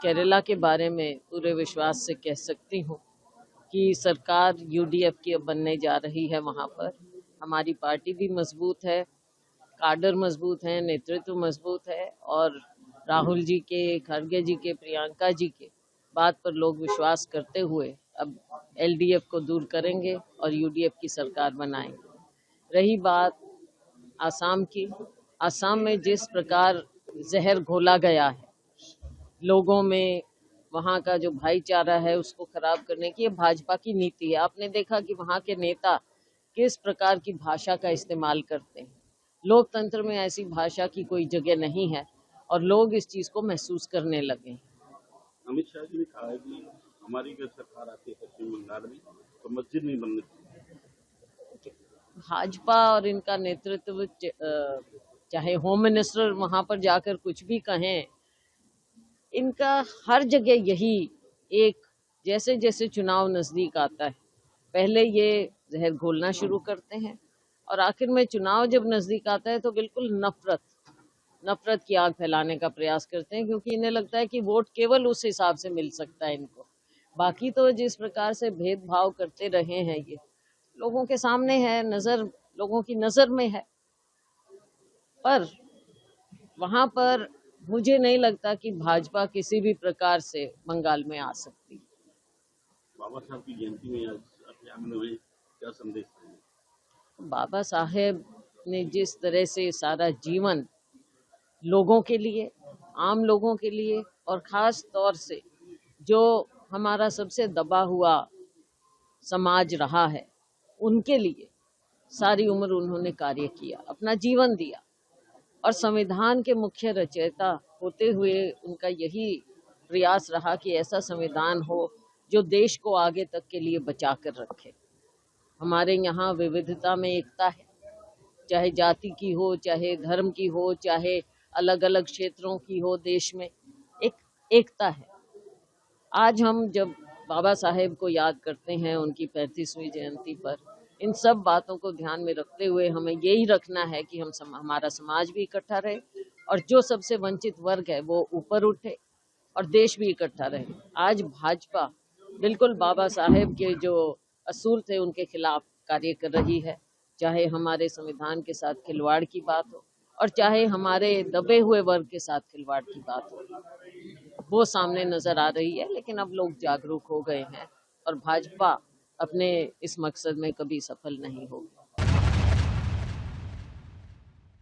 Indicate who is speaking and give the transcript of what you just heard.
Speaker 1: केरला के बारे में पूरे विश्वास से कह सकती हूँ कि सरकार यूडीएफ की अब बनने जा रही है। वहाँ पर हमारी पार्टी भी मजबूत है, काडर मजबूत है, नेतृत्व मजबूत है और राहुल जी के, खड़गे जी के, प्रियंका जी के बात पर लोग विश्वास करते हुए अब एलडीएफ को दूर करेंगे और यूडीएफ की सरकार बनाएंगे। रही बात आसाम की, आसाम में जिस प्रकार जहर घोला गया है लोगों में, वहाँ का जो भाईचारा है उसको खराब करने की ये भाजपा की नीति है। आपने देखा कि वहाँ के नेता किस प्रकार की भाषा का इस्तेमाल करते हैं। लोकतंत्र में ऐसी भाषा की कोई जगह नहीं है और लोग इस चीज को महसूस करने लगे हैं।
Speaker 2: अमित शाह जी ने कहा है कि हमारी अगर सरकार आती है पश्चिम बंगाल में तो मस्जिद नहीं बनने चाहिए।
Speaker 1: भाजपा और इनका नेतृत्व, चाहे होम मिनिस्टर वहां पर जाकर कुछ भी कहें, इनका हर जगह यही एक, जैसे जैसे चुनाव नजदीक आता है पहले ये जहर घोलना शुरू करते हैं और आखिर में चुनाव जब नजदीक आता है तो बिल्कुल नफरत की आग फैलाने का प्रयास करते हैं, क्योंकि इन्हें लगता है कि वोट केवल उस हिसाब से मिल सकता है इनको। बाकी तो जिस प्रकार से भेदभाव करते रहे हैं ये लोगों के सामने है, लोगों की नजर में है। पर वहां पर मुझे नहीं लगता कि भाजपा किसी भी प्रकार से बंगाल में आ सकती।
Speaker 2: बाबा साहब की जयंती में अभियान में क्या संदेश देंगे?
Speaker 1: बाबा साहेब ने जिस तरह से सारा जीवन लोगों के लिए, आम लोगों के लिए और खास तौर से जो हमारा सबसे दबा हुआ समाज रहा है उनके लिए सारी उम्र उन्होंने कार्य किया, अपना जीवन दिया और संविधान के मुख्य रचयिता होते हुए उनका यही प्रयास रहा कि ऐसा संविधान हो जो देश को आगे तक के लिए बचा कर रखे। हमारे यहाँ विविधता में एकता है, चाहे जाति की हो, चाहे धर्म की हो, चाहे अलग अलग क्षेत्रों की हो, देश में एक एकता है। आज हम जब बाबा साहेब को याद करते हैं उनकी 35वीं जयंती पर, इन सब बातों को ध्यान में रखते हुए हमें यही रखना है कि हमारा समाज भी इकट्ठा रहे और जो सबसे वंचित वर्ग है वो ऊपर उठे और देश भी इकट्ठा रहे। आज भाजपा बिल्कुल बाबा साहेब के जो असूल थे उनके खिलाफ कार्य कर रही है, चाहे हमारे संविधान के साथ खिलवाड़ की बात हो और चाहे हमारे दबे हुए वर्ग के साथ खिलवाड़ की बात हो, वो सामने नजर आ रही है। लेकिन अब लोग जागरूक हो गए हैं और भाजपा अपने इस मकसद में कभी सफल नहीं होगी।